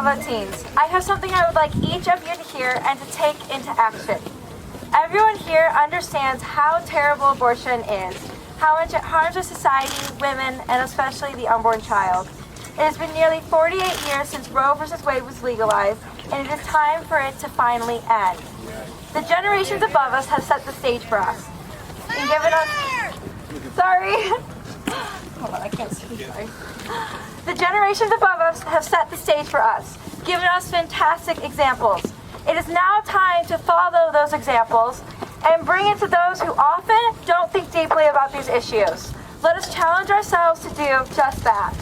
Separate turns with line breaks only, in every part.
fellow teens, I have something I would like each of you to hear and to take into action. Everyone here understands how terrible abortion is, how much it harms our society, women, and especially the unborn child. It has been nearly 48 years since Roe v. Wade was legalized, and it is time for it to finally end. The generations above us have set the stage for us and given us... Sorry. Hold on, I can't speak. Sorry. The generations above us have set the stage for us, giving us fantastic examples. It is now time to follow those examples and bring it to those who often don't think deeply about these issues. Let us challenge ourselves to do just that.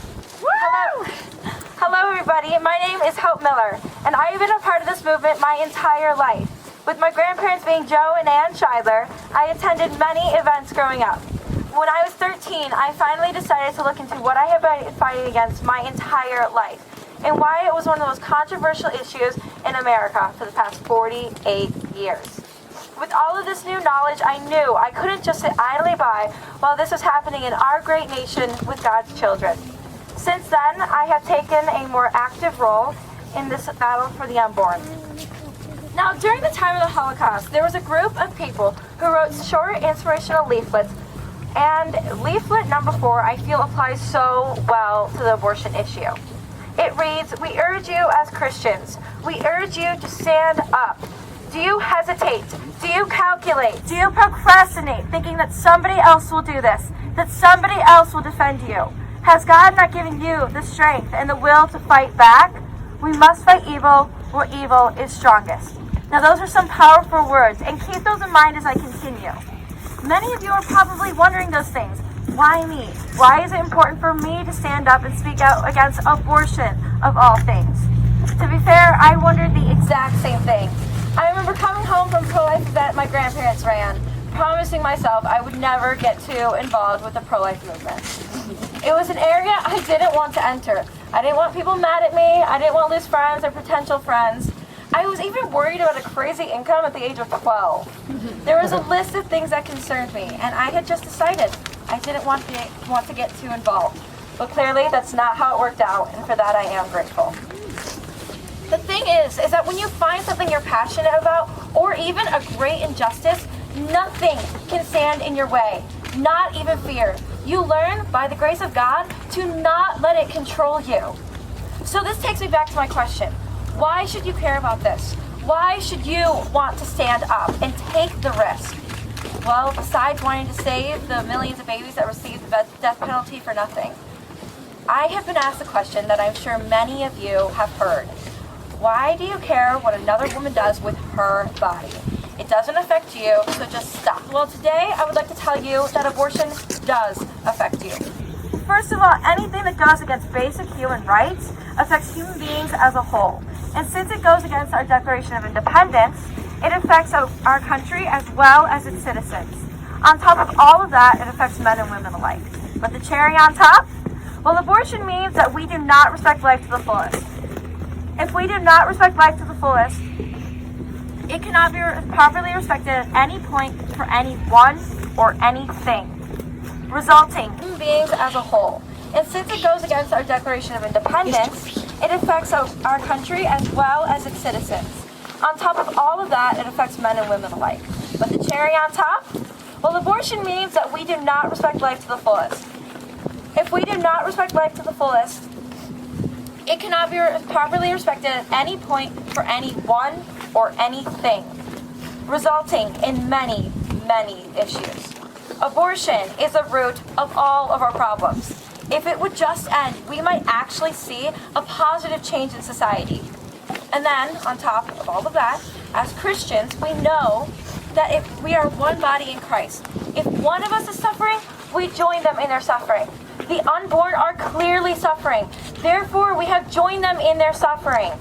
Hello everybody, my name is Hope Miller, and I have been a part of this movement my entire life. With my grandparents being Joe and Ann Scheidler, I attended many events growing up. When I was 13, I finally decided to look into what I had been fighting against my entire life, and why it was one of the most controversial issues in America for the past 48 years. With all of this new knowledge, I knew I couldn't just sit idly by while this was happening in our great nation with God's children. Since then, I have taken a more active role in this battle for the unborn. Now, during the time of the Holocaust, there was a group of people who wrote short inspirational leaflets, and leaflet number 4 I feel applies so well to the abortion issue. It reads, "We urge you as Christians, we urge you to stand up. Do you hesitate? Do you calculate? Do you procrastinate, thinking that somebody else will do this, that somebody else will defend you? Has God not given you the strength and the will to fight back? We must fight evil where evil is strongest." Now those are some powerful words, and keep those in mind as I continue. Many of you are probably wondering those things. Why me? Why is it important for me to stand up and speak out against abortion of all things? To be fair, I wondered the exact same thing. I remember coming home from a pro-life event my grandparents ran, promising myself I would never get too involved with the pro-life movement. It was an area I didn't want to enter. I didn't want people mad at me. I didn't want to lose friends or potential friends. I was even worried about a crazy income at the age of 12. There was a list of things that concerned me, and I had just decided I didn't want to get too involved. But clearly, that's not how it worked out, and for that I am grateful. The thing is that when you find something you're passionate about, or even a great injustice, nothing can stand in your way, not even fear. You learn, by the grace of God, to not let it control you. So this takes me back to my question. Why should you care about this? Why should you want to stand up and take the risk? Well, besides wanting to save the millions of babies that receive the death penalty for nothing, I have been asked a question that I'm sure many of you have heard. Why do you care what another woman does with her body? It doesn't affect you, so just stop. Well, today I would like to tell you that abortion does affect you. First of all, anything that goes against basic human rights affects human beings as a whole. And since it goes against our Declaration of Independence, it affects our country as well as its citizens. On top of all of that, it affects men and women alike. But the cherry on top? Well, abortion means that we do not respect life to the fullest. If we do not respect life to the fullest, it cannot be properly respected at any point for anyone or anything, resulting in beings as a whole. And since it goes against our Declaration of Independence, it affects our country as well as its citizens. On top of all of that, it affects men and women alike. But the cherry on top? Well, abortion means that we do not respect life to the fullest. If we do not respect life to the fullest, it cannot be properly respected at any point for anyone or anything, resulting in many, many issues. Abortion is the root of all of our problems. If it would just end, we might actually see a positive change in society. And then, on top of all of that, as Christians, we know that if we are one body in Christ, if one of us is suffering, we join them in their suffering. The unborn are clearly suffering. Therefore, we have joined them in their suffering.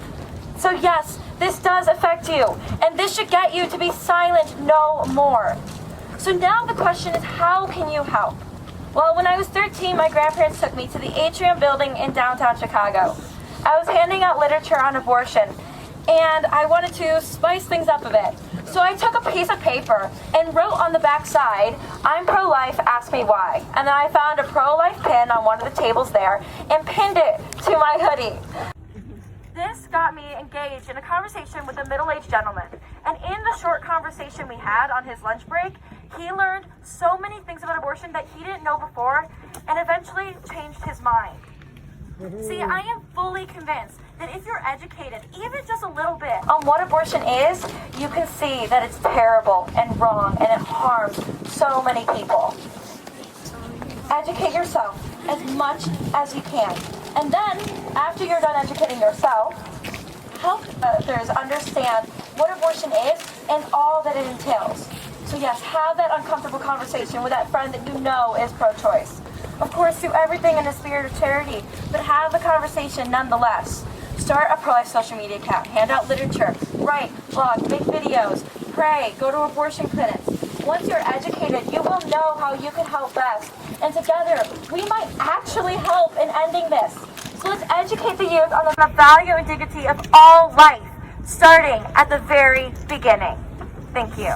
So yes, this does affect you, and this should get you to be silent no more. So now the question is, how can you help? Well, when I was 13, my grandparents took me to the Atrium building in downtown Chicago. I was handing out literature on abortion, and I wanted to spice things up a bit. So I took a piece of paper and wrote on the back side, "I'm pro-life, ask me why." And then I found a pro-life pin on one of the tables there and pinned it to my hoodie. This got me engaged in a conversation with a middle-aged gentleman. And in the short conversation we had on his lunch break, he learned so many things about abortion that he didn't know before and eventually changed his mind. See, I am fully convinced that if you're educated, even just a little bit, on what abortion is, you can see that it's terrible and wrong and it harms so many people. Educate yourself as much as you can. And then, after you're done educating yourself, help others understand what abortion is and all that it entails. So yes, have that uncomfortable conversation with that friend that you know is pro-choice. Of course, do everything in the spirit of charity, but have the conversation nonetheless. Start a pro-life social media account, hand out literature, write, blog, make videos, pray, go to abortion clinics. Once you're educated, you will know how you can help best. And together, we might actually help in ending this. So let's educate the youth on the value and dignity of all life, starting at the very beginning. Thank you.